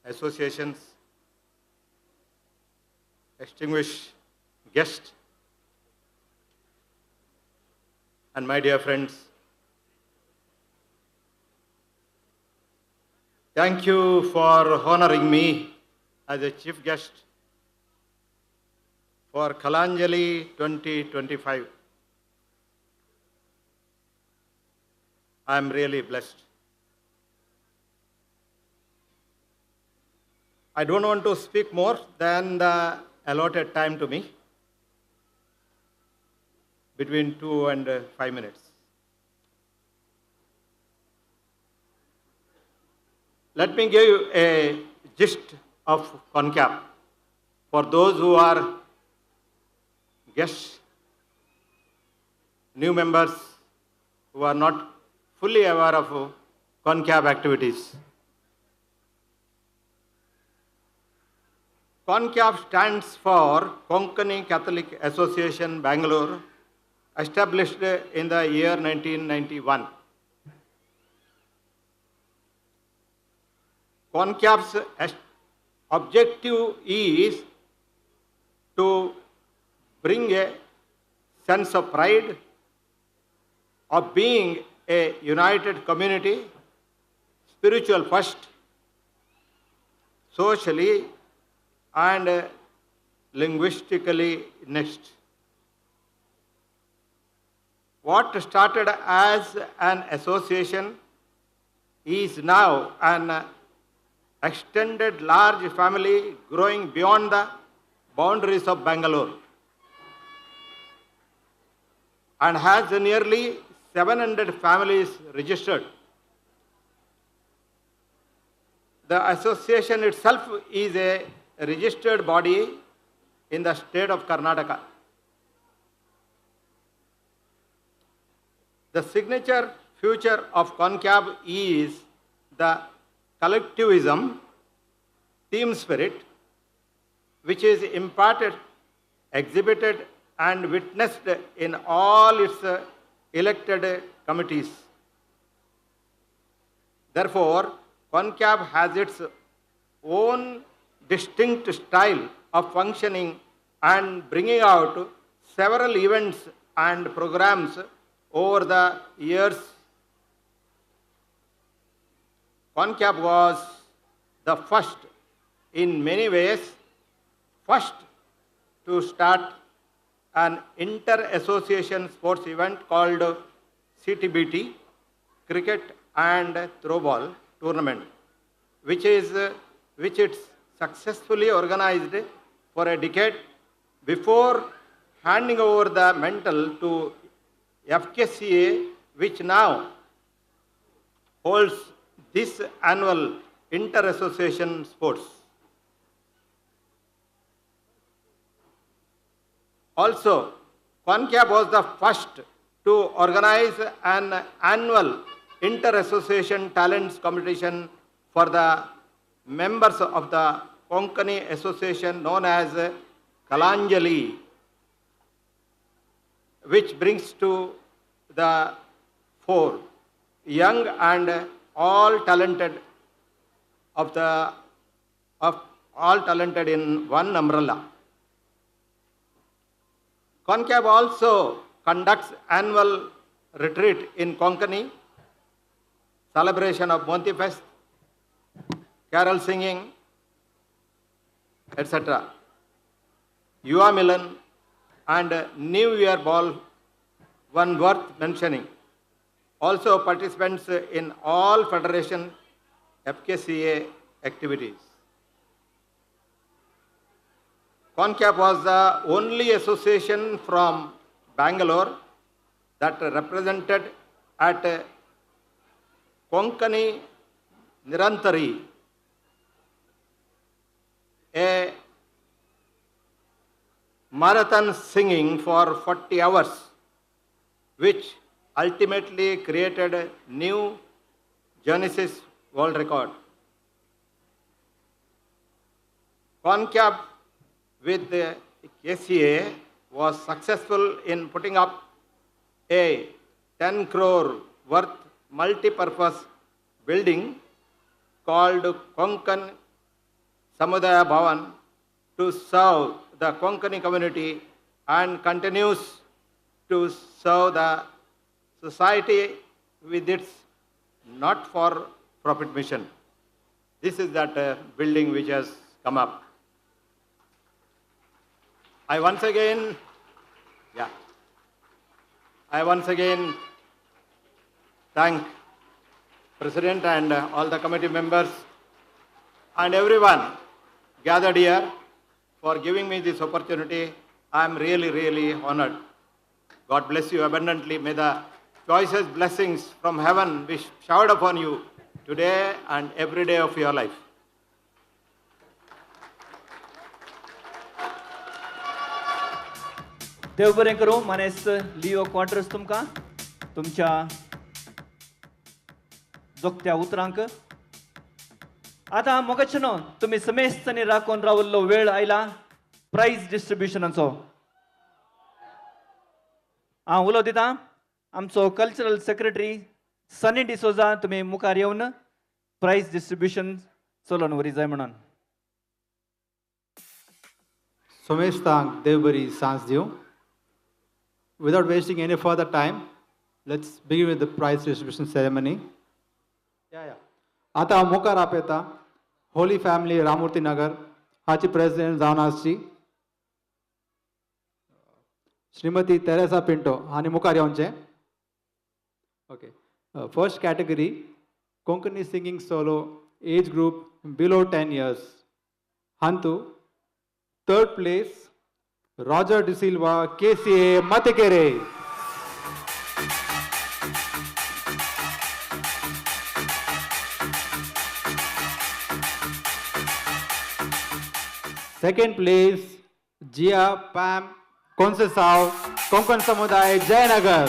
associations, distinguished guests, and my dear friends, thank you for honoring me as a chief guest for Kalanjali 2025. I am really blessed. I don't want to speak more than the allotted time to me, between 2 and 5 minutes. Let me give you a gist of CONCAB for those who are guests, new members who are not fully aware of CONCAB activities. CONCAB stands for Konkani Catholic Association, Bangalore, established in the year 1991. CONCAB's objective is to bring a sense of pride of being a united community, spiritual first, socially and linguistically next. What started as an association is now an extended large family growing beyond the boundaries of Bangalore and has nearly 700 families registered. The association itself is a a registered body in the state of Karnataka. The signature feature of CONCAB is the collectivism, team spirit, which is imparted, exhibited, and witnessed in all its elected committees. Therefore, CONCAB has its own distinct style of functioning and bringing out several events and programs over the years. CONCAB was the first, in many ways, first to start an inter-association sports event called CTBT, Cricket and Throwball Tournament, which it's successfully organized for a decade before handing over the mantle to FKCA, which now holds this annual inter-association sports. Also, CONCAB was the first to organize an annual inter-association talents competition for the members of the Konkani Association known as Kalanjali, which brings to the fore young and all talented in one umbrella. CONCAB also conducts annual retreat in Konkani, celebration of Monty Fest, carol singing, etc. Yuva Milan and New Year Ball, one worth mentioning. Also participants in all Federation FKCA activities. CONCAB was the only association from Bangalore that represented at Konkani Nirantari, a marathon singing for 40 hours, which ultimately created a new Genesis world record. CONCAB with the KCA was successful in putting up a 10 crore worth multi-purpose building called Konkan Samudaya Bhavan to serve the Konkani community and continues to serve the society with its not-for-profit mission. This is that building which has come up. I once again thank President and all the committee members and everyone gathered here for giving me this opportunity. I am really, really honored. God bless you abundantly. May the choicest blessings from heaven be showered upon you today and every day of your life. देव बरें करूं. मानेस लिओ quarters तुमकां तुमच्या जोगत्या उतरांक. आता मोगाचनो तुम्ही समेस्तनी राखून रावल्लो वेळ आयला प्राइज डिस्ट्रीब्युशनाचो. हांव उलो दितां. आमचो कल्चरल सेक्रेटरी सनी डिसोजा तुम्ही मुखार येवन प्राइज डिस्ट्रीब्युशन चलोवन व्हरी जाय म्हणून. सोमेस्तांक देव बरी सांज दिवं. Without wasting any further time, let's begin with the prize distribution ceremony. आता हांव मुखार आपयता होली फॅमिली रामूर्ती नगर हाची प्रेसिडेंट जावन आसची श्रीमती तेरेसा पिंटो हांणी मुखार येवचें. Okay. First category Konkani singing solo age group below 10 years. हांतू third place Roger De Silva, KCA, Matikere. Second place, Jia Pam Konsesau, Konkan Samudaya, Jayanagar.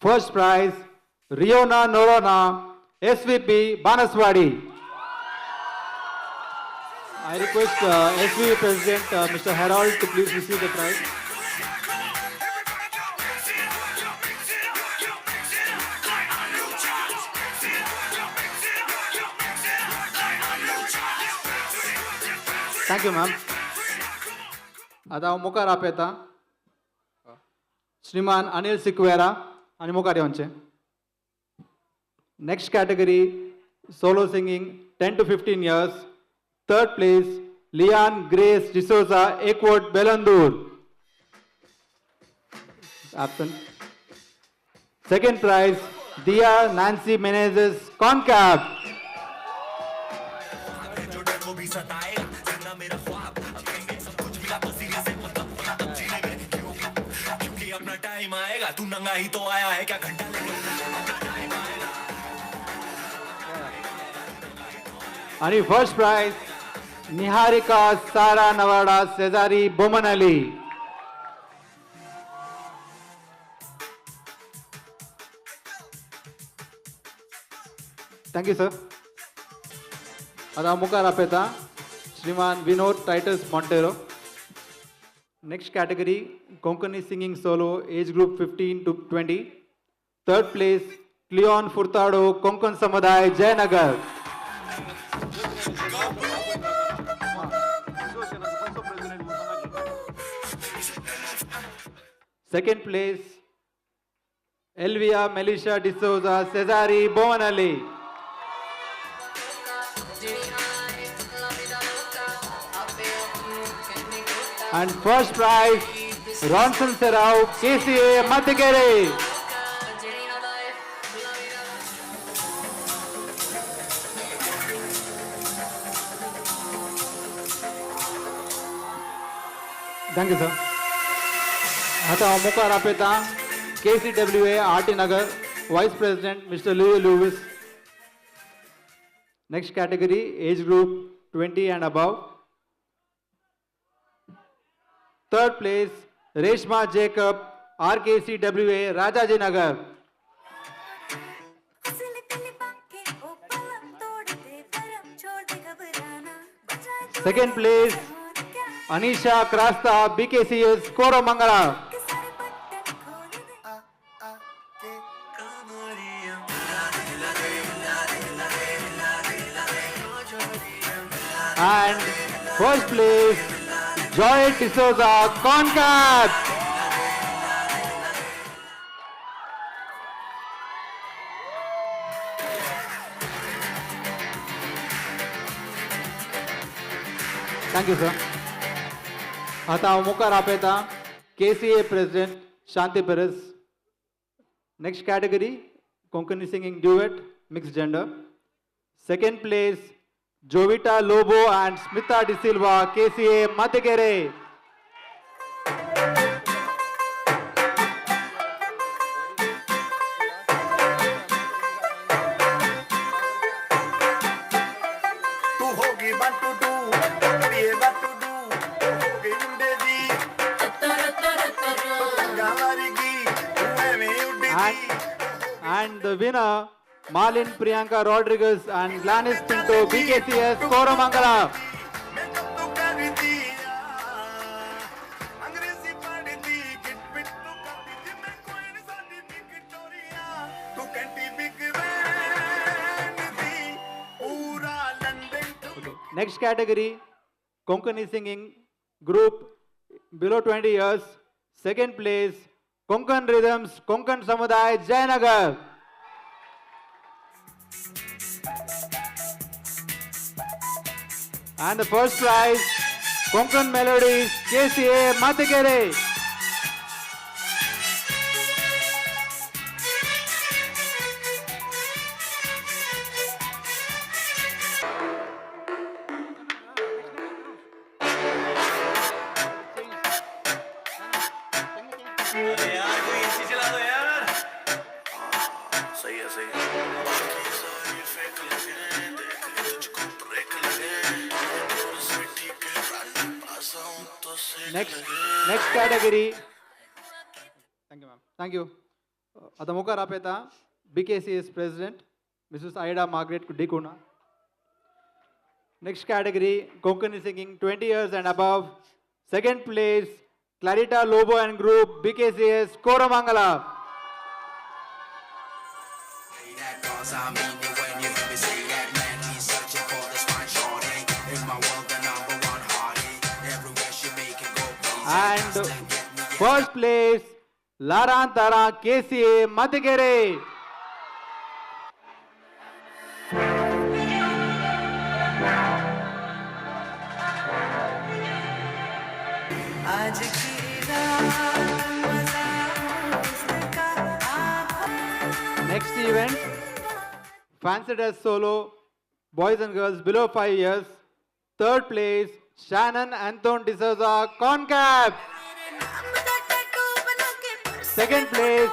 First prize, Riona Norona, SVP, Banaswadi. I request SVP President Mr. Harold to please receive the prize. Thank you, ma'am. आता हांव मुखार आपयतां श्रीमान अनिल सिक्वेरा आनी मुखार येवचें. Next category, solo singing, 10 to 15 years. Third place, Leon Grace D'Souza, Ekwood, Belandur. Absent. Second prize, Dia Nancy Menezes, Concab. And first prize, Niharika Sara Nawada Cesari Bomanali. Thank you, sir. Ada Mukar Apeta, Shriman Vinod Titus Montero. Next category, Konkani singing solo, age group 15 to 20. Third place, Cleon Furtado, Konkan Samuday, Jayanagar. Second place, Elvia Melisha D'Souza, Cesari Bomanali. And first prize, Ronson Serau, KCA Matigere. Thank you, sir. आता मुखार आपयता KCWA RT Nagar, Vice President Mr. Louis Lewis. Next category, age group 20 and above. Third place, Reshma Jacob, RKCWA, Rajaji Nagar. Second place, Anisha Krasta, BKCS, Koromangala. And first place, Joy D'Souza, Concab. Thank you, sir. आता मुखार आपयता KCA President Shanti Perez. Next category, Konkani singing duet, mixed gender. Second place, Jovita Lobo and Smita De Silva, KCA Matigere. And the winner, Malin Priyanka Rodriguez and Gladys Pinto, BKCS, Koromangala. Okay. Next category, Konkani singing group below 20 years. Second place, Konkan Rhythms, Konkan Samuday, Jayanagar. And the first prize, Konkan Melodies, KCA Matigere. Next category. Thank you, ma'am. Thank you. आता मुखार आप येता BKCS President, Mrs. Aida Margaret Dikuna. Next category, Konkani singing 20 years and above. Second place, Clarita Lobo and Group, BKCS Koramangala. And first place, Larantara KCA Matigere. Next event, Fancy Dress Solo, boys and girls below 5 years. Third place, Shannon Anton D'Souza, Concap. Second place,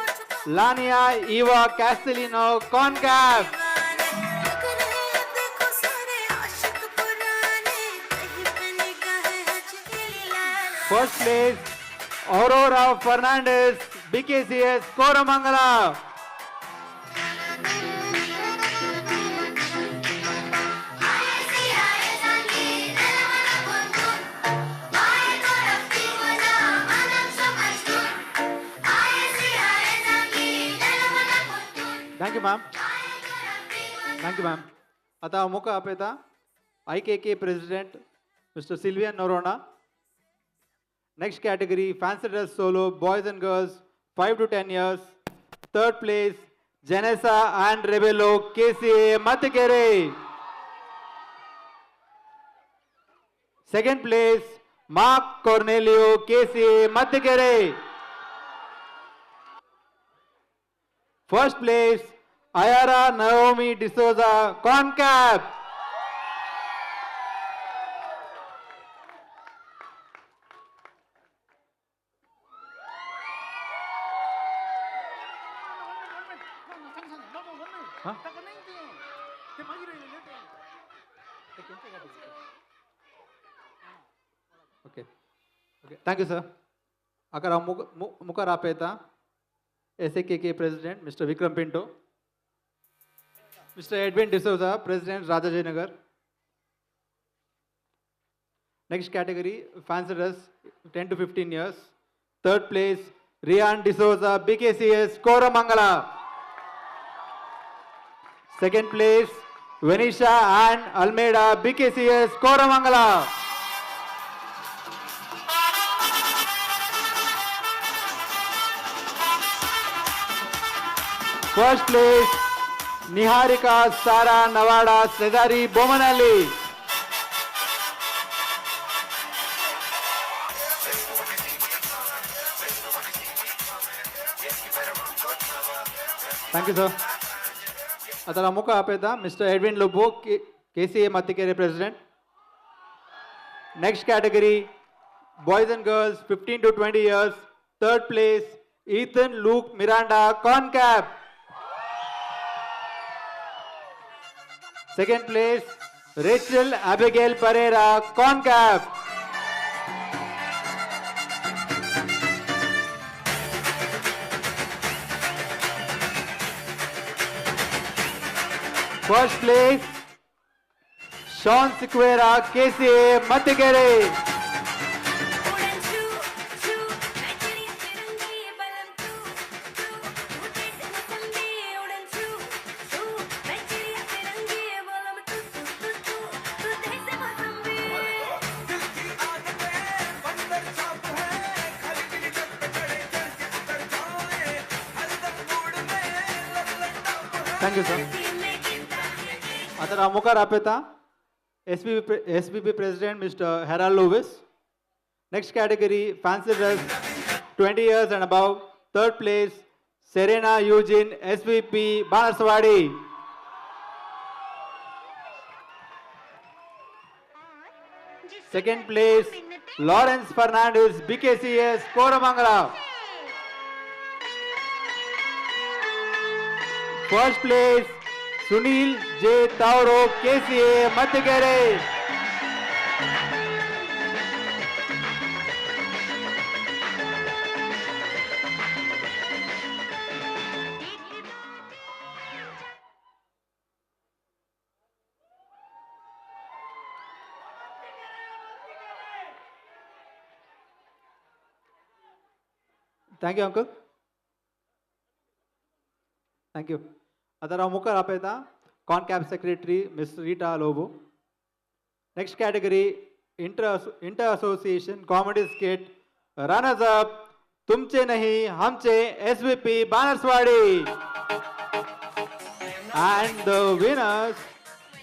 Lania Eva Castellino, Concap. First place, Aurora Fernandez, BKCS, Koramangala. Thank you, ma'am. Thank you, ma'am. आता मुका आपेता IKK President, Mr. Sylvian Norona. Next category, Fancy Dress Solo, boys and girls, 5 to 10 years. Third place, Janessa and Rebello, KCA Matikere. Second place, Mark Cornelio, KCA Matikere. First place, Ayara Naomi D'Souza, Concap. Okay. Okay. Thank you, sir. Akara Mukarapeta, SAKK President, Mr. Vikram Pinto. Mr. Edwin D'Souza, President, Rajajinagar. Next category, Fancy Dress, 10 to 15 years. Third place, Rian D'Souza, BKCS, Koramangala. Second place, Venisha and Almeida, BKCS, Koramangala. First place, Niharika Sara Nawada, Sedari Bomanali. Thank you, sir. Atara muka apeta, Mr. Edwin Lobo, KCA Matikere President. Next category, boys and girls, 15 to 20 years. Third place, Ethan Luke Miranda, Concap. Second place, Rachel Abigail Pereira, Concap. First place, Sean Sequeira, KCA Matigere. Thank you, sir. Atara Mukar Apeta, SBB President, Mr. Harold Lewis. Next category, Fancy Dress, 20 years and above. Third place, Serena Eugene, SVP, Banarswadi. Second place, Lawrence Fernandez, BKCS, Koramangala. First place, Sunil J. Tauro, KCA, Matigere. Thank you, uncle. Thank you. आता हांव मुखार आपयतां CONCAB secretary Ms. Rita Lobo. Next category, inter association comedy skit, runners up, तुमचे नहीं हमचे SVP Banaswadi. And the winners,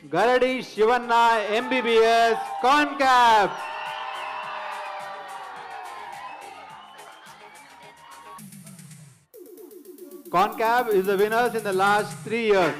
Garadi Shivanna MBBS CONCAB. CONCAB is the winners in the last 3 years.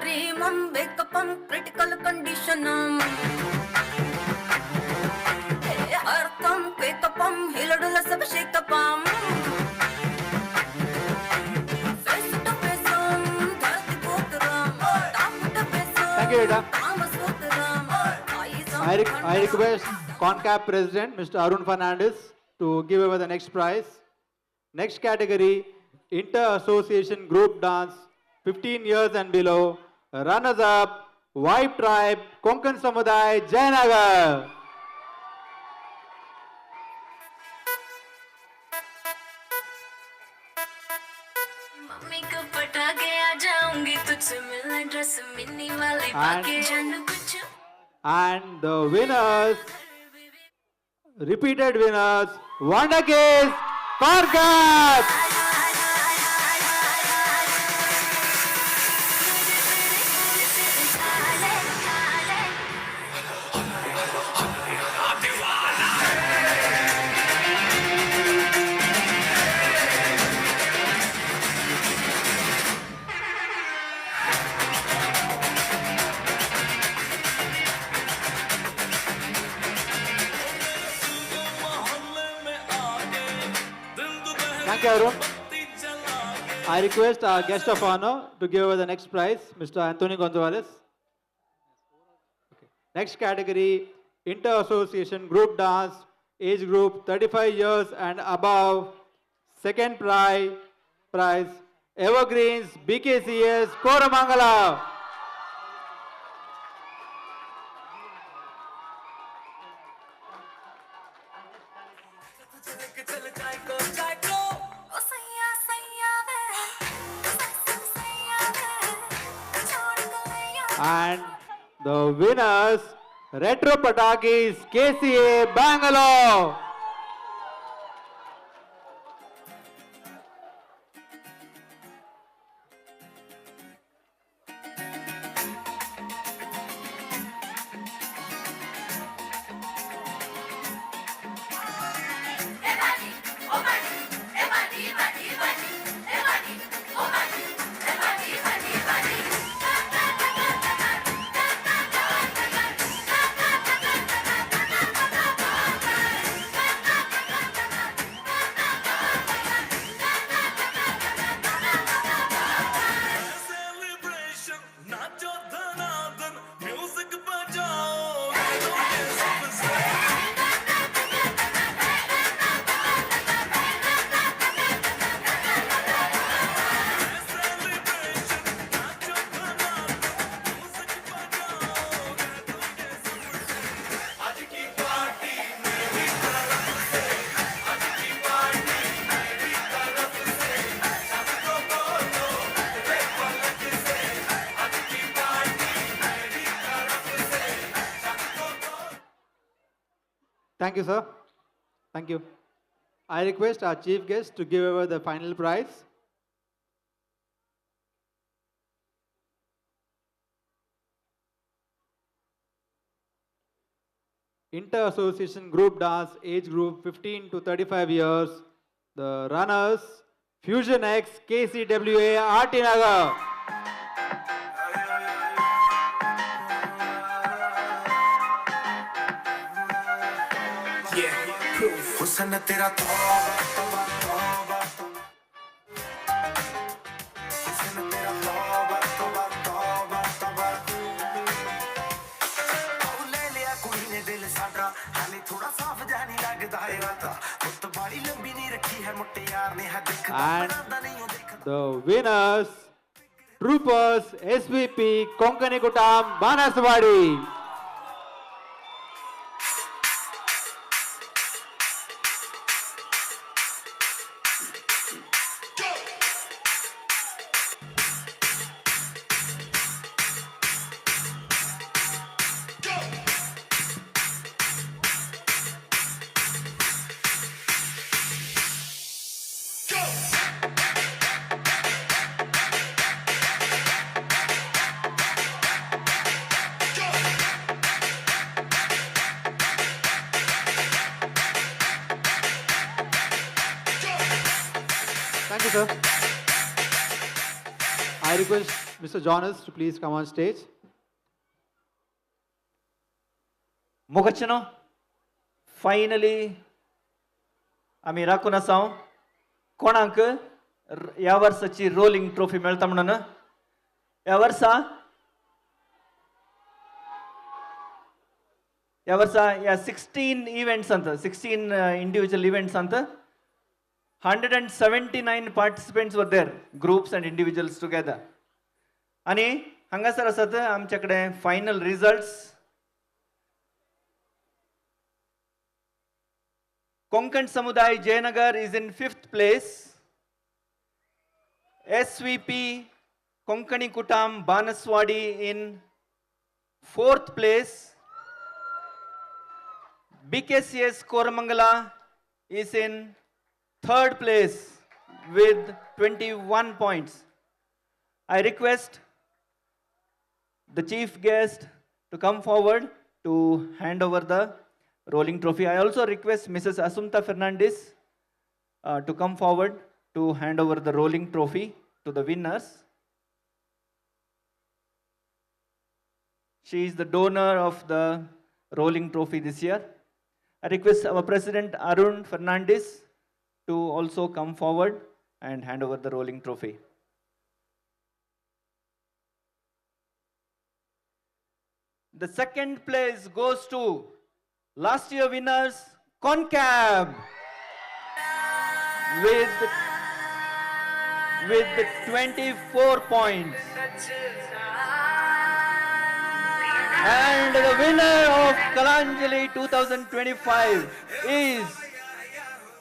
Dreamum, wake up, critical condition. Earthum, wake up, hilodula sab shake up. Face to face, dharti potram, top to face. Thank you, Rita. Thomas potram, I request CONCAB President Mr. Arun Fernandez to give away the next prize. Next category, Inter Association Group Dance, 15 years and below. Runners up, Vibe Tribe, Konkan Samuday, Jayanagar. Mummy को पटा के आ जाऊंगी तुझसे मिलने dress mini वाली पाके जानू कुछ And the winners, repeated winners, Wonder Kids, CONCAB. Thank you, Arun. I request our guest of honor to give away the next prize, Mr. Anthony Gonzalez. Okay. Next category, Inter Association Group Dance, age group 35 years and above. Second prize, Evergreens, BKCS, Koramangala. And the winners, Retro Patakis, KCA, Bangalore. Thank you, sir. Thank you. I request our chief guest to give away the final prize. Inter Association Group Dance, age group 15 to 35 years. The runners, Fusion X, KCWA, RT Nagar. हुस्न तेरा तौबा तौबा तौबा हुस्न तेरा तौबा तौबा तौबा तौबा ले लिया कुड़ी ने दिल साडा हाली And the winners, Troopers SVP Konkani Kutam Banaswadi. Thank you, sir. I request Mr. Jonas to please come on stage. मोगचनो फायनली आम्ही राखून असाव कोणाक ह्या वर्साची रोलिंग ट्रॉफी मेळता म्हणून ह्या वर्सा ह्या 16 इव्हेंट्सांत 16 इंडिव्हिज्युअल इव्हेंट्सांत 179 पार्टिसिपेंट्स वर देर ग्रुप्स अँड इंडिव्हिज्युअल्स टुगेदर आणि हांगासर आसात आमचे कडेन final results. Konkan Samudai Jayanagar is in 5th place. SVP Konkani Kutam Banaswadi in 4th place. BKCS Koramangala is in 3rd place with 21 points. I request the chief guest to come forward to hand over the rolling trophy. I also request Mrs. Assunta Fernandez to come forward to hand over the rolling trophy to the winners. She is the donor of the rolling trophy this year. I request our president Arun Fernandez to also come forward and hand over the rolling trophy. The second place goes to last year winners Concab with 24 points. And the winner of Kalanjali 2025 is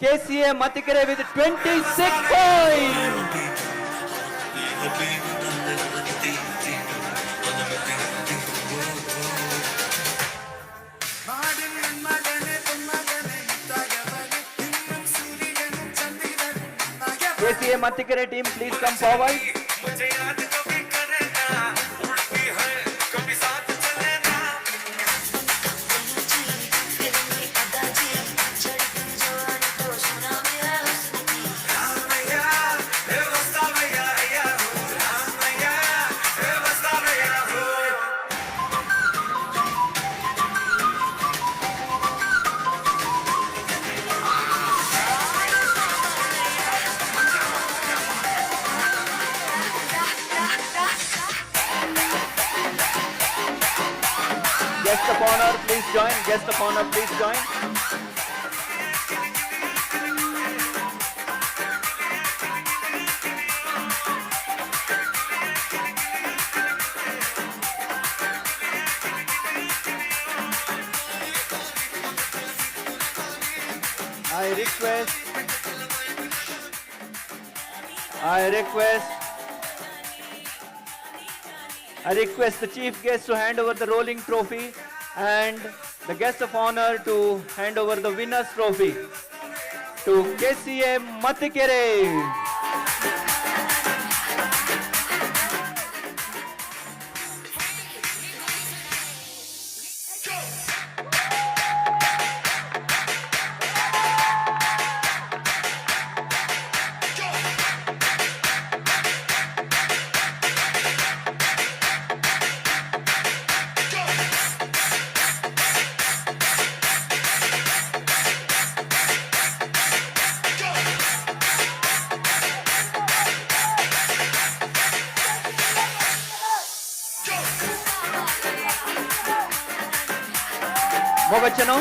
KCA Matikere with 26 points. KCA Matikere team, please come forward. Guest of honor, please join. Guest of honor, please join. I request the chief guest to hand over the rolling trophy and the guest of honor to hand over the winner's trophy to KCA Matikere. More bachano.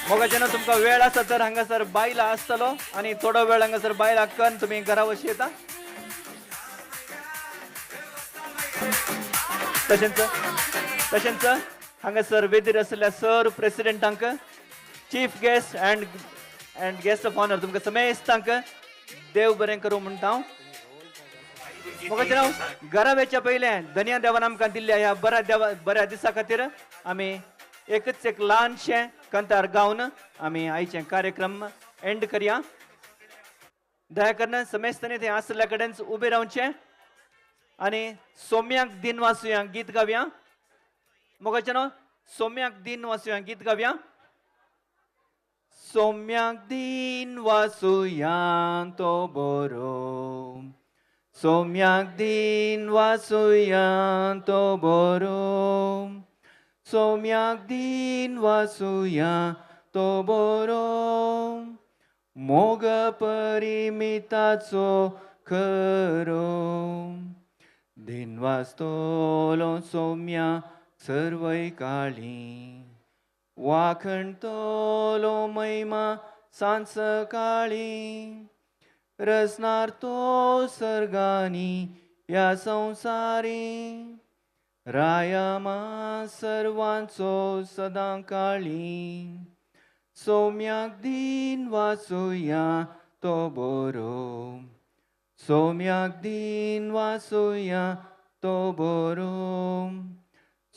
मोगाच्यानं तुमकां वेळ आसा तर हांगासर बायला आसतलो आनी थोडो वेळ हांगासर बायला कन तुमी घरा वशी येता तशेंच हांगासर वेदीर आसलेल्या सर प्रेसिडेंटांक chief guest and guest of honour तुमकां समेस्तांक देव बरें करूं म्हणटा हांव मोगाच्यान घरा वेच्या पयले धन्या देवान आमकां दिल्ल्या ह्या बऱ्या दिसा खातीर आमी एकच एक ल्हानशें कंतार गावन आमी आयचे कार्यक्रम एंड करया दया करून समेस्तांनी थंय आसल्या कडेनच उबे रावचें आनी सोम्याक दिन वाचुया गीत गावया मोगाच्यान सोम्याक दिन वाचुया गीत गावया सोम्याक दिन वाचुया तो बरो सोम्याक दिन वाचुया तो बरो सोम्याक दिन वाचुया तो बरो मोग परिमिताचो खरो दिन वाचतलो सोम्या सर्वय काळी वाखणतलो मैमा सांच काळी रचनार तो सर्गानी या संसारी रायामा सर्वांचो सदां काळी सोम्याक दिन वाचुया तो बरो सोम्याक दिन वाचुया तो बरो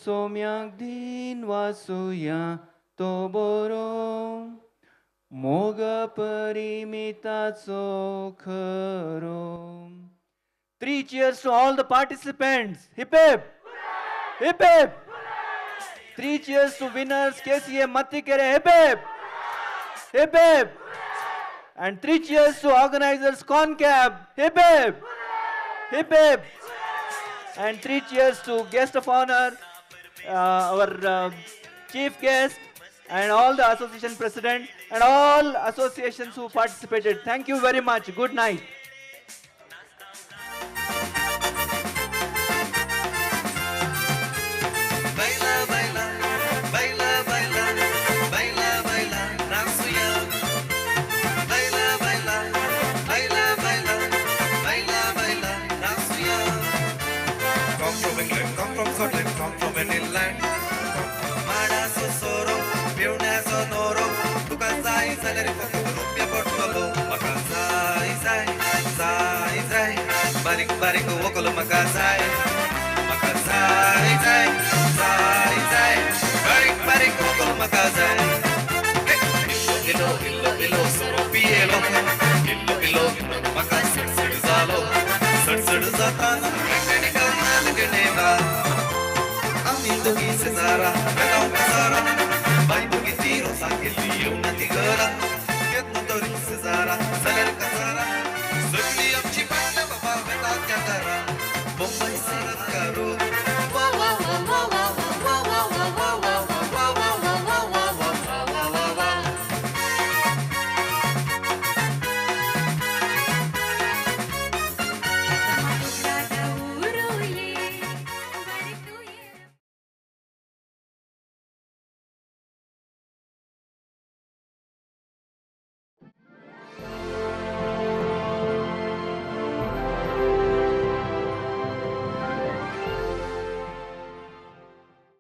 सोम्याक दिन वाचुया तो बरो मोग परिमिताचो खरो 3 cheers to all the participants. Hip hip! Hip hip! 3 cheers to winners KCA Mattikere. Hip hip! Hip hip! And 3 cheers to organizers Concab. Hip hip! Hip hip! And 3 cheers to guest of honor, our chief guest, and all the association president and all associations who participated. Thank you very much. Good night. Come from Scotland, come from any land. Madaso soro, piunaso noro. Tuka zai salary for rupya portolo. Maka zai zai, zai zai. Barik barik wokolo maka zai. Maka zai zai, zai zai. Barik barik wokolo maka zai. Illo illo illo soro pielo. Illo illo maka sir zalo. Sir zatana. Technical nalgeneva. Ami dogi se zara.